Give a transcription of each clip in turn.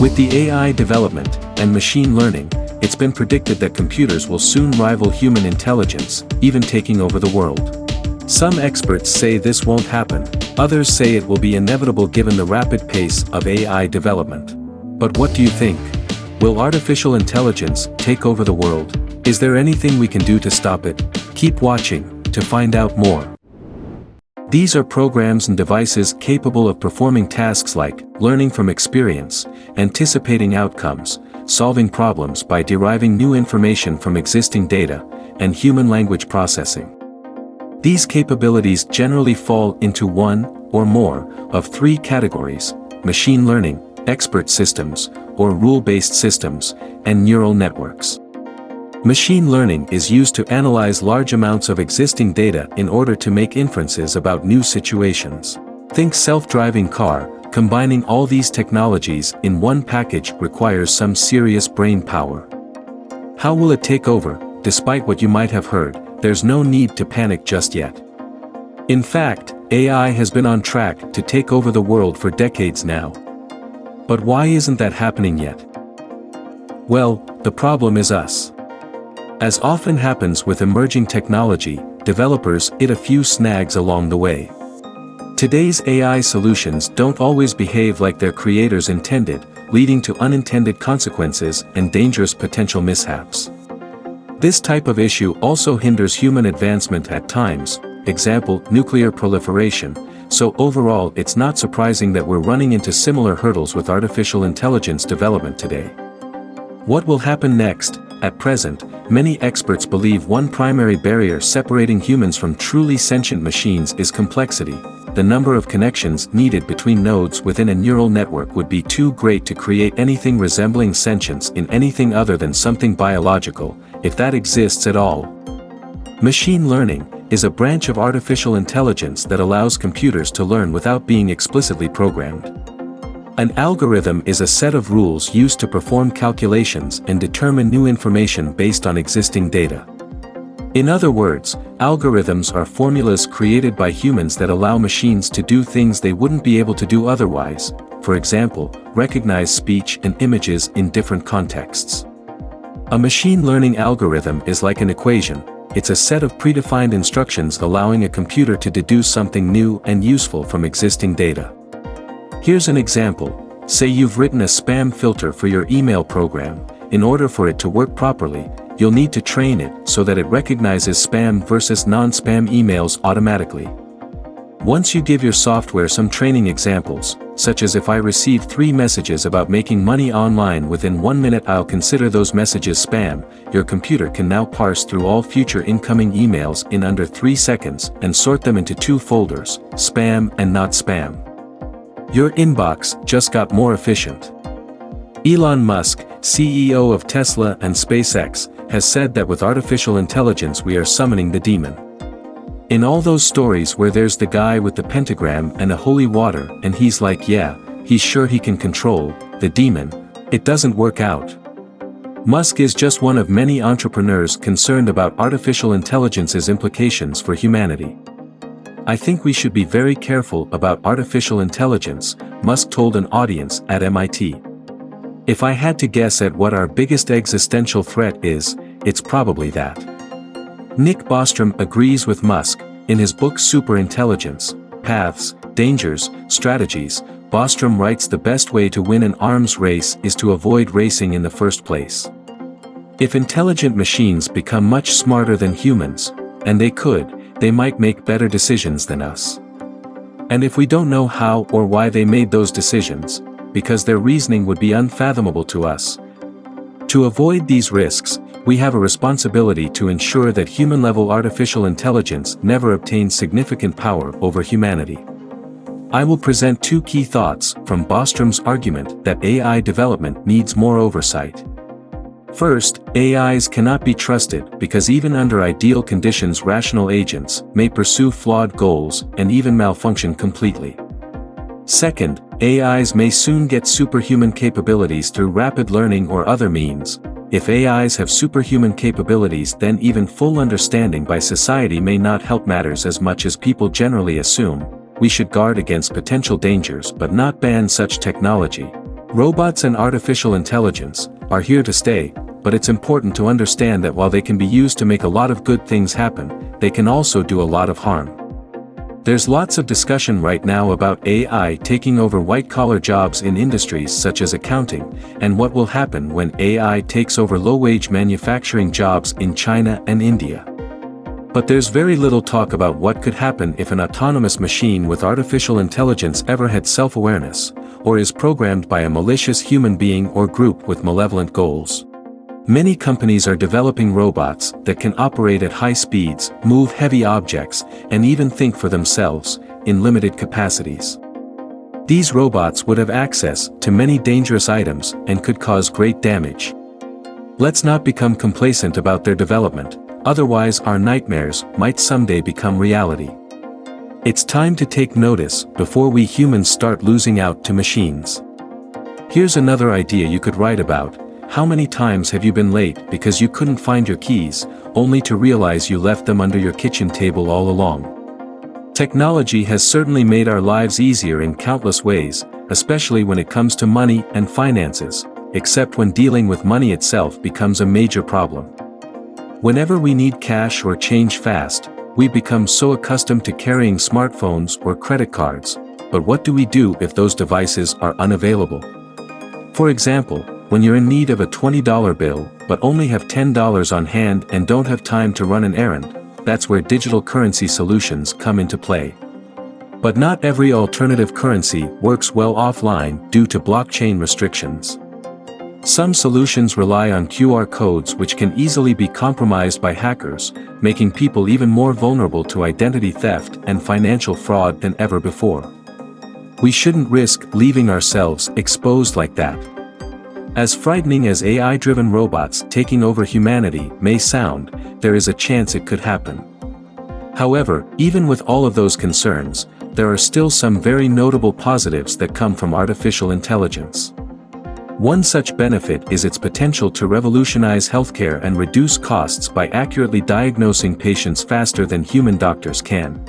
With the AI development and machine learning, it's been predicted that computers will soon rival human intelligence, even taking over the world. Some experts say this won't happen, others say it will be inevitable given the rapid pace of AI development. But what do you think? Will artificial intelligence take over the world? Is there anything we can do to stop it? Keep watching to find out more. These are programs and devices capable of performing tasks like learning from experience, anticipating outcomes, solving problems by deriving new information from existing data, and human language processing. These capabilities generally fall into one or more of three categories: machine learning, expert systems, or rule-based systems, and neural networks. Machine learning is used to analyze large amounts of existing data in order to make inferences about new situations. Think self-driving car. Combining all these technologies in one package requires some serious brain power. How will it take over? Despite what you might have heard, there's no need to panic just yet. In fact, AI has been on track to take over the world for decades now. But why isn't that happening yet? Well, the problem is us. As often happens with emerging technology, developers hit a few snags along the way. Today's AI solutions don't always behave like their creators intended, leading to unintended consequences and dangerous potential mishaps. This type of issue also hinders human advancement at times, example, nuclear proliferation, so overall it's not surprising that we're running into similar hurdles with artificial intelligence development today. What will happen next? At present, many experts believe one primary barrier separating humans from truly sentient machines is complexity. The number of connections needed between nodes within a neural network would be too great to create anything resembling sentience in anything other than something biological, if that exists at all. Machine learning is a branch of artificial intelligence that allows computers to learn without being explicitly programmed. An algorithm is a set of rules used to perform calculations and determine new information based on existing data. In other words, algorithms are formulas created by humans that allow machines to do things they wouldn't be able to do otherwise, for example, recognize speech and images in different contexts. A machine learning algorithm is like an equation. It's a set of predefined instructions allowing a computer to deduce something new and useful from existing data. Here's an example. Say you've written a spam filter for your email program. In order for it to work properly, you'll need to train it so that it recognizes spam versus non-spam emails automatically. Once you give your software some training examples, such as if I receive 3 messages about making money online within 1 minute, I'll consider those messages spam, your computer can now parse through all future incoming emails in under 3 seconds and sort them into 2 folders, spam and not spam. Your inbox just got more efficient. Elon Musk, CEO of Tesla and SpaceX, has said that with artificial intelligence we are summoning the demon. In all those stories where there's the guy with the pentagram and a holy water and he's like, yeah, he's sure he can control the demon, it doesn't work out. Musk is just one of many entrepreneurs concerned about artificial intelligence's implications for humanity. I think we should be very careful about artificial intelligence, Musk told an audience at MIT. If I had to guess at what our biggest existential threat is, it's probably that. Nick Bostrom agrees with Musk. In his book Superintelligence, Paths, Dangers, Strategies, Bostrom writes the best way to win an arms race is to avoid racing in the first place. If intelligent machines become much smarter than humans, and they might make better decisions than us. And if we don't know how or why they made those decisions, because their reasoning would be unfathomable to us. To avoid these risks, we have a responsibility to ensure that human-level artificial intelligence never obtains significant power over humanity. I will present 2 key thoughts from Bostrom's argument that AI development needs more oversight. First, AIs cannot be trusted because even under ideal conditions rational agents may pursue flawed goals and even malfunction completely. Second, AIs may soon get superhuman capabilities through rapid learning or other means. If AIs have superhuman capabilities, then even full understanding by society may not help matters as much as people generally assume. We should guard against potential dangers but not ban such technology. Robots and artificial intelligence are here to stay, but it's important to understand that while they can be used to make a lot of good things happen, they can also do a lot of harm. There's lots of discussion right now about AI taking over white-collar jobs in industries such as accounting, and what will happen when AI takes over low-wage manufacturing jobs in China and India. But there's very little talk about what could happen if an autonomous machine with artificial intelligence ever had self-awareness, or is programmed by a malicious human being or group with malevolent goals. Many companies are developing robots that can operate at high speeds, move heavy objects, and even think for themselves, in limited capacities. These robots would have access to many dangerous items and could cause great damage. Let's not become complacent about their development, otherwise our nightmares might someday become reality. It's time to take notice before we humans start losing out to machines. Here's another idea you could write about. How many times have you been late because you couldn't find your keys, only to realize you left them under your kitchen table all along? Technology has certainly made our lives easier in countless ways, especially when it comes to money and finances, except when dealing with money itself becomes a major problem. Whenever we need cash or change fast, we become so accustomed to carrying smartphones or credit cards, but what do we do if those devices are unavailable? For example, when you're in need of a $20 bill, but only have $10 on hand and don't have time to run an errand, that's where digital currency solutions come into play. But not every alternative currency works well offline due to blockchain restrictions. Some solutions rely on QR codes which can easily be compromised by hackers, making people even more vulnerable to identity theft and financial fraud than ever before. We shouldn't risk leaving ourselves exposed like that. As frightening as AI-driven robots taking over humanity may sound, there is a chance it could happen. However, even with all of those concerns, there are still some very notable positives that come from artificial intelligence. One such benefit is its potential to revolutionize healthcare and reduce costs by accurately diagnosing patients faster than human doctors can.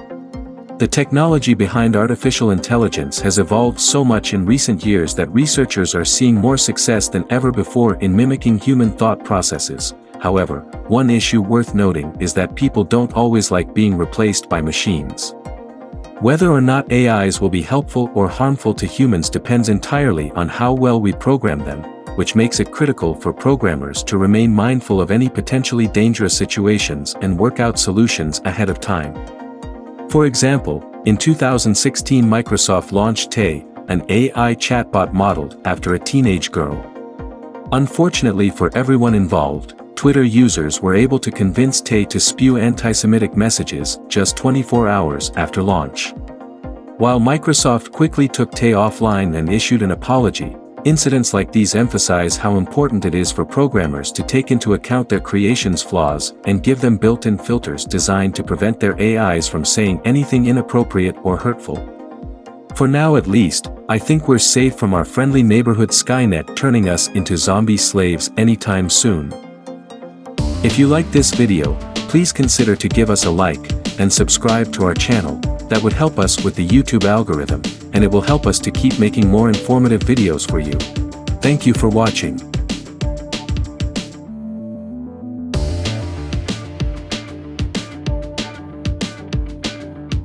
The technology behind artificial intelligence has evolved so much in recent years that researchers are seeing more success than ever before in mimicking human thought processes. However, one issue worth noting is that people don't always like being replaced by machines. Whether or not AIs will be helpful or harmful to humans depends entirely on how well we program them, which makes it critical for programmers to remain mindful of any potentially dangerous situations and work out solutions ahead of time. For example, in 2016 Microsoft launched Tay, an AI chatbot modeled after a teenage girl. Unfortunately for everyone involved, Twitter users were able to convince Tay to spew anti-Semitic messages just 24 hours after launch. While Microsoft quickly took Tay offline and issued an apology, incidents like these emphasize how important it is for programmers to take into account their creation's flaws and give them built-in filters designed to prevent their AIs from saying anything inappropriate or hurtful. For now at least, I think we're safe from our friendly neighborhood Skynet turning us into zombie slaves anytime soon. If you like this video, please consider to give us a like and subscribe to our channel. That would help us with the YouTube algorithm, and it will help us to keep making more informative videos for you. Thank you for watching.